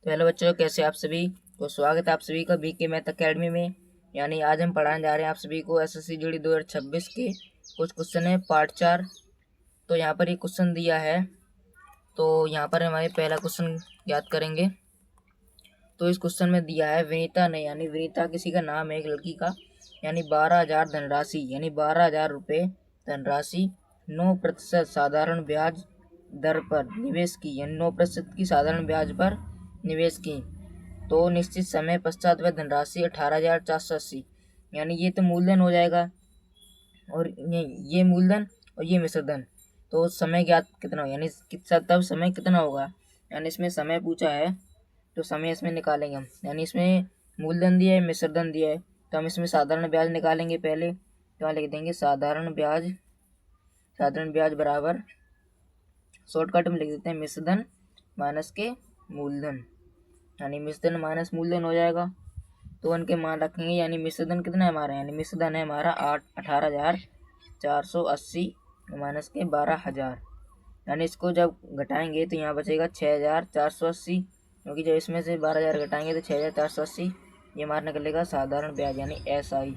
तो हेलो बच्चों, कैसे आप सभी को स्वागत है आप सभी का बीके मैथ अकेडमी में। यानी आज हम पढ़ाने जा रहे हैं आप सभी को एसएससी जीडी 2026 के कुछ क्वेश्चन है पार्ट 4। तो यहाँ पर ये क्वेश्चन दिया है, तो यहाँ पर हमारे पहला क्वेश्चन याद करेंगे। तो इस क्वेश्चन में दिया है विनीता ने, यानी विनीता किसी का नाम है, एक लड़की का, यानी 12,000 धनराशि, यानी 12,000 रुपये धनराशि 9% साधारण ब्याज दर पर निवेश की, यानी 9% की साधारण ब्याज पर निवेश की। तो निश्चित समय पश्चात वह धनराशि 18,480, यानी ये तो मूलधन हो जाएगा, और ये मूलधन और ये मिश्रधन। तो समय ज्ञात कितना हो, यानी तब समय कितना होगा, यानी इसमें समय पूछा है तो समय इसमें निकालेंगे हम। यानी इसमें मूलधन दिया है, मिश्रधन दिया है, तो हम इसमें साधारण ब्याज निकालेंगे पहले। तो यहाँ लिख देंगे साधारण ब्याज बराबर, शॉर्टकट में लिख देते हैं मिश्रधन माइनस के मूलधन, यानी मिश्रधन माइनस मूलधन हो जाएगा। तो उनके मान रखेंगे, यानी मिश्रधन कितना है हमारा, यानी मिश्रधन है हमारा 18,480 माइनस के 12,000, यानी इसको जब घटाएंगे तो यहाँ बचेगा 6,480, क्योंकि जब इसमें से 12,000 घटाएंगे तो 6,480 ये हमारा निकलेगा साधारण ब्याज, यानी SI।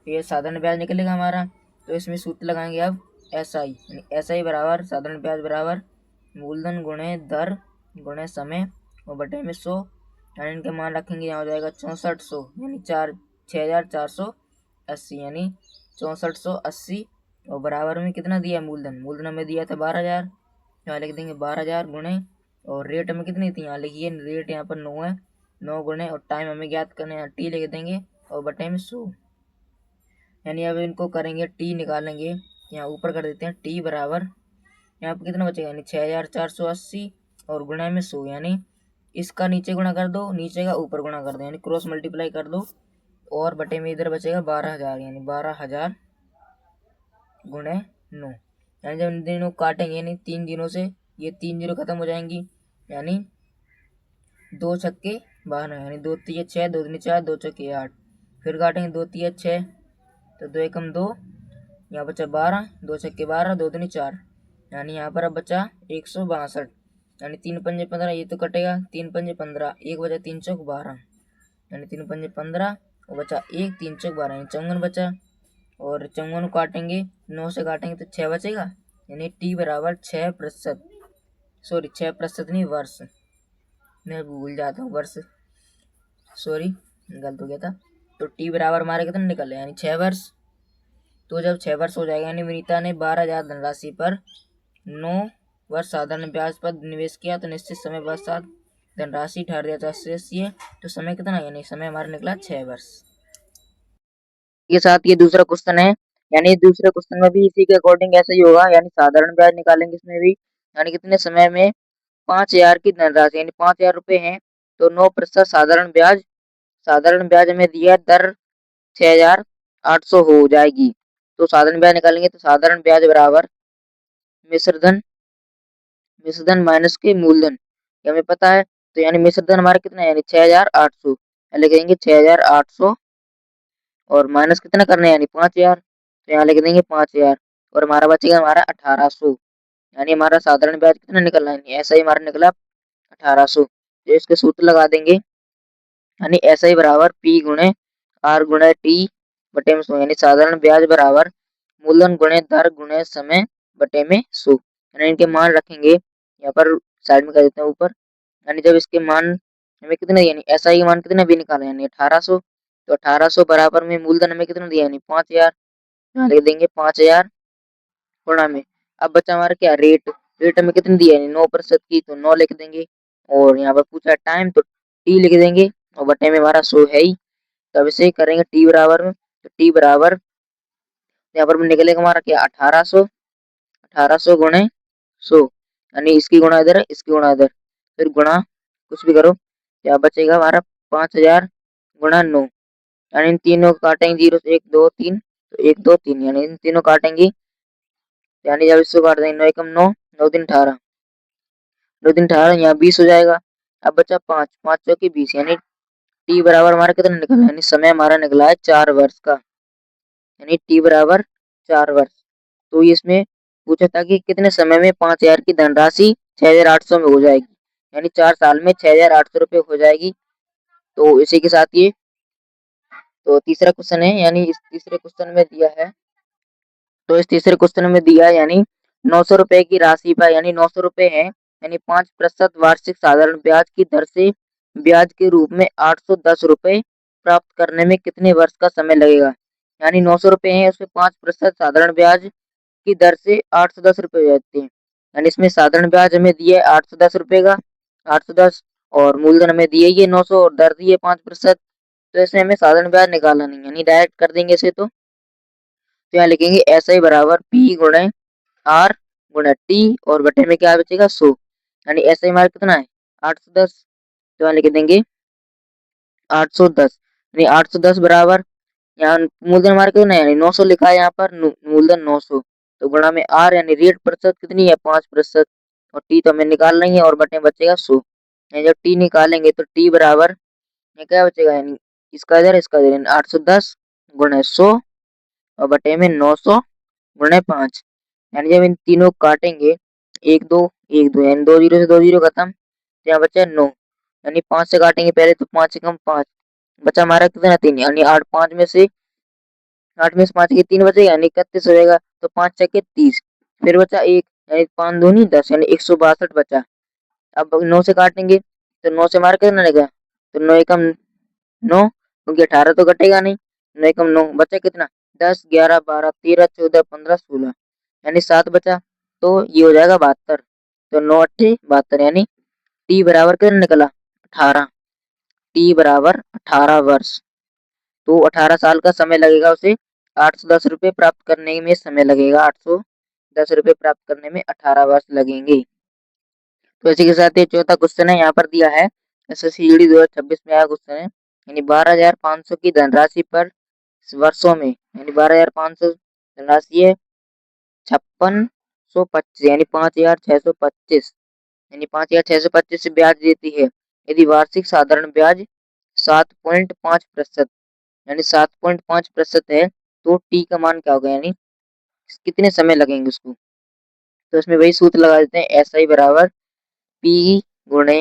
ये साधारण ब्याज निकलेगा हमारा। तो इसमें सूत्र लगाएंगे अब SI, यानी SI बराबर साधारण ब्याज बराबर मूलधन गुणे दर गुणे समय और बटे में 100, यानी इनके मान रखेंगे, यहाँ हो जाएगा 6400, यानी 6,480, यानी 6480, और बराबर में कितना दिया मूलधन में दिया था 12,000, यहाँ लिख देंगे 12,000 गुणे, और रेट में कितनी थी, यहाँ लिखिए रेट यहाँ पर 9 है, 9 गुणे, और टाइम हमें ज्ञात करना है, T लिख देंगे और बटे में 100, यानी अब इनको करेंगे T निकालेंगे, यहाँ ऊपर कर देते हैं T बराबर, यहाँ पर कितना बचेगा, यानी 6,480 और गुणा में 100, यानी इसका नीचे गुणा कर दो, नीचे का ऊपर गुणा कर दो, यानी क्रॉस मल्टीप्लाई कर दो, और बटे में इधर बचेगा 12,000, यानी 12,000 गुणे 9, यानी जब इन दिनों काटेंगे, यानी 3 दिनों से ये 3 जीरो खत्म हो जाएंगी, यानी 2 छक्के 12, यानी 2 तिया 6, 2 दूनी 4, 2 छक्के 8, फिर काटेंगे 2 तिया 6, तो 2 एकम 2, यहाँ बचा 12, 2 छक्के 12, 2 दूनी 4, यानी यहाँ पर अब बचा 162, यानी 3 पंजे 15, ये तो कटेगा, 3 पंजे 15, 1 बचा 3 चौक 12, यानी 3 पंजे 15 और बचा 1, 3 चौक 12, यानी 54 बचा, और 54 काटेंगे 9 से काटेंगे तो 6 बचेगा, यानी T बराबर 6%, सॉरी 6% नहीं, वर्ष, मैं भूल जाता हूँ वर्ष, सॉरी गलत हो गया था। तो T बराबर हमारे कितने निकले, यानी 6 वर्ष। तो जब 6 वर्ष हो जाएगा, यानी विनीता ने 12,000 धनराशि पर 9 वर्ष साधारण ब्याज पर निवेश किया, तो निश्चित समय पश्चात धनराशि 18,480 है, तो समय कितना, यानी समय हमारा निकला 6 वर्ष। के साथ ये दूसरा क्वेश्चन है, यानी दूसरे क्वेश्चन में भी इसी के अकॉर्डिंग ऐसा ही होगा, यानी साधारण ब्याज निकालेंगे इसमें भी, यानी कितने समय में 5,000 की धनराशि, यानी 5,000 रुपए है, तो 9% साधारण ब्याज में दिया दर 6,800 हो जाएगी। तो साधारण ब्याज निकालेंगे, तो साधारण ब्याज बराबर मिश्रधन माइनस के मूलधन, ये हमें पता है, तो यानी मिश्रधन हमारा कितना है, यानी 6,800, लिखेंगे 6,800, और माइनस कितना करना है, यानी 5,000, तो यहाँ लिख देंगे 5,000, और हमारा बचेगा हमारा 1,800, यानी हमारा साधारण ब्याज कितना निकलना है, ऐसा ही हमारा निकला 1,800। तो इसके सूत्र लगा देंगे, यानी ऐसा ही बराबर P गुणे R गुणे T बटे में 100, यानी साधारण ब्याज बराबर मूलधन गुणे दर गुणे समय बटे में 100, यानी इनके मान रखेंगे, यहाँ पर साइड में कर देते हैं ऊपर, यानी जब इसके मान हमें कितने, यानी ऐसा ही मान कितने भी निकाले, यानी 1,800, तो 1,800 बराबर में मूलधन हमें कितना दिया, यानी 5,000, यहाँ लिख देंगे 5,000 गुणा में, अब बचा हमारा क्या, रेट हमें कितनी दी है, यानी 9% की, तो 9 लिख देंगे, और यहाँ पर पूछा टाइम, तो T लिख देंगे, और बटे में हमारा 100 है ही, तो अब इसे करेंगे T बराबर में, तो T बराबर यहाँ पर निकलेगा हमारा क्या, 1,800 गुणे 100, यानी इसकी गुणा इधर इसकी गुणा इधर, फिर गुणा कुछ भी करो, क्या बचेगा हमारा 5,000 गुणा 9, यानी इन तीनों को काटेंगे 0 से 1 2 3, तो 1 2 3, यानी इन तीनों काटेंगे, यानी जब इसको काट देंगे 9 एकम 9, 9 दिन 18, 9 दिन 18, यहाँ 20 हो जाएगा, अब बचा 5, 5 चौके 20, यानी T बराबर हमारा कितना निकला, यानी समय हमारा निकला है 4 वर्ष का, यानी T बराबर 4 वर्ष। तो इसमें पूछा था कि कितने समय में 5,000 की धनराशि 6,800 में हो जाएगी, यानी 4 साल में 6,800 रुपये हो जाएगी। तो इसी के साथ ये तो तीसरा क्वेश्चन है, यानी इस तीसरे क्वेश्चन में दिया है, तो इस तीसरे क्वेश्चन में दिया है यानी 900 रुपए की राशि पर, यानी 900 रुपए है, यानी 5% वार्षिक साधारण ब्याज की दर से ब्याज के रूप में 810 रुपए प्राप्त करने में कितने वर्ष का समय लगेगा। यानी 900 रुपए है, उसमें 5% साधारण ब्याज की दर से 810 रुपए हो जाते हैं। यानी इसमें साधारण ब्याज हमें दिया है 810 रुपए का, 810, और मूलधन हमें दिया ये 900 और दर दी है 5%। तो इसमें हमें साधारण ब्याज निकालना नहीं, यानी डायरेक्ट कर देंगे इसे। तो यहाँ लिखेंगे ऐसा ही बराबर पी गुणे आर गुणे टी, और बटे में क्या बचेगा 100, यानी ऐसा ही हमारा कितना है 810। तो यहाँ लिख देंगे 810, यानी 810 बराबर, यहाँ मूलधन हमारा कितना है, यानी 900 लिखा है यहाँ पर, मूलधन 900, तो गुणा में आर यानी रेट प्रतिशत कितनी है 5%, और टी तो हमें निकालना ही है, और बटे बचेगा 100। जब टी निकालेंगे तो टी बराबर ये क्या बचेगा, यानी इसका इधर 810 गुणे 100 और बटे में 900 गुणे 5, यानी जब इन तीनों को काटेंगे, एक दो एक दो, यानी 2 जीरो से 2 जीरो खत्म, तो यहाँ बचा 9, यानी 5 से काटेंगे पहले, तो 5 से कम 5 बचा हमारा कितना 3, यानी 8 में से 5 के 3 बचेगा, यानी 31 हो जाएगा। तो 5 छक्के 30, फिर बचा 1, यानी 5 दूनी 10, यानी 162 बचा। अब 9 से काटेंगे तो 9 से हमारा कितना लगेगा, तो 9 एकम 9, क्योंकि 18 तो घटेगा नहीं, 9 एकम 9 बचा कितना 10 11 12 13 14 15 16, यानी 7 बचा, तो ये हो जाएगा 72। तो 9 अट्ठे 72, यानी टी बराबर कितना निकला 18, टी बराबर 18 वर्ष। तो 18 साल का समय लगेगा उसे 810 रुपये प्राप्त करने में, समय लगेगा 810 रुपये प्राप्त करने में 18 वर्ष लगेंगे। तो इसी के साथ ये चौथा क्वेश्चन है, यहाँ पर दिया है एसएससी जीडी 2026 में आया क्वेश्चन है, यानी 12,500 की धनराशि पर वर्षों में, यानी 12,500 धनराशि है 5625, यानी 5,625, यानी 5,625 से ब्याज देती है, यदि वार्षिक साधारण ब्याज 7.5%, यानी 7.5% है, तो टी का मान क्या होगा, यानी कितने समय लगेंगे उसको। तो इसमें वही सूत्र लगा देते हैं, ऐसा ही बराबर पी गुणे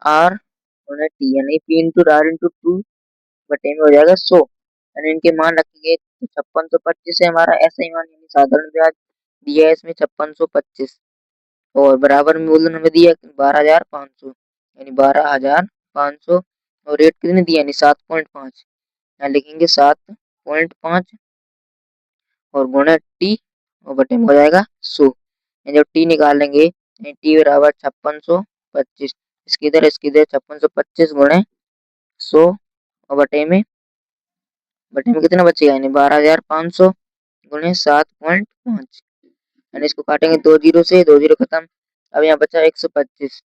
आर गुणे टी, यानी P into R into two बटे में हो जाएगा 100, यानी इनके मान रखेंगे तो 5625 है हमारा ऐसा ही मान, यानी साधारण ब्याज दिया है इसमें 5625, और बराबर में मूलधन हमें दिया 12,500, यानी 12,500, और रेट कितने दिया, यानी 7.5, यहाँ लिखेंगे 7.5 और गुणे टी, और बटे में हो जाएगा 100। जब टी निकालेंगे, टी बराबर 5625, इसकी इधर 5625 गुणे 100, और बटे में कितना बचेगा, यानी 12,500 गुणे 7.5, यानी इसको काटेंगे 2 जीरो से, 2 जीरो खत्म। अब यहाँ बचा 125,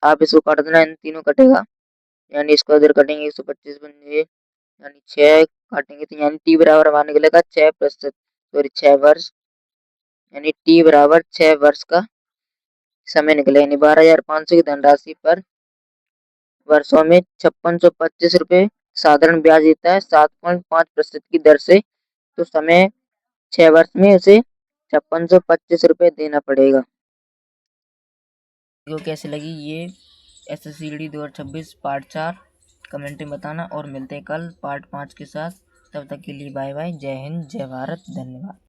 आप इसको काट देना, इन तीनों कटेगा, यानी इसको इधर कटेंगे 125 बन जाए, यानी 6 काटेंगे, तो यानी टी बराबर हमारा निकलेगा 6%, सॉरी 6 वर्ष, यानी टी बराबर 6 वर्ष का समय निकले, यानी 12,500 की धनराशि पर वर्षों में 5625 रुपये साधारण ब्याज देता है 7.5% की दर से, तो समय 6 वर्ष में उसे 5625 रुपये देना पड़ेगा। वीडियो कैसे लगी ये एसएससी जीडी 2026 पार्ट 4 कमेंट में बताना, और मिलते हैं कल पार्ट 5 के साथ। तब तक के लिए बाय बाय, जय हिंद जय भारत, धन्यवाद।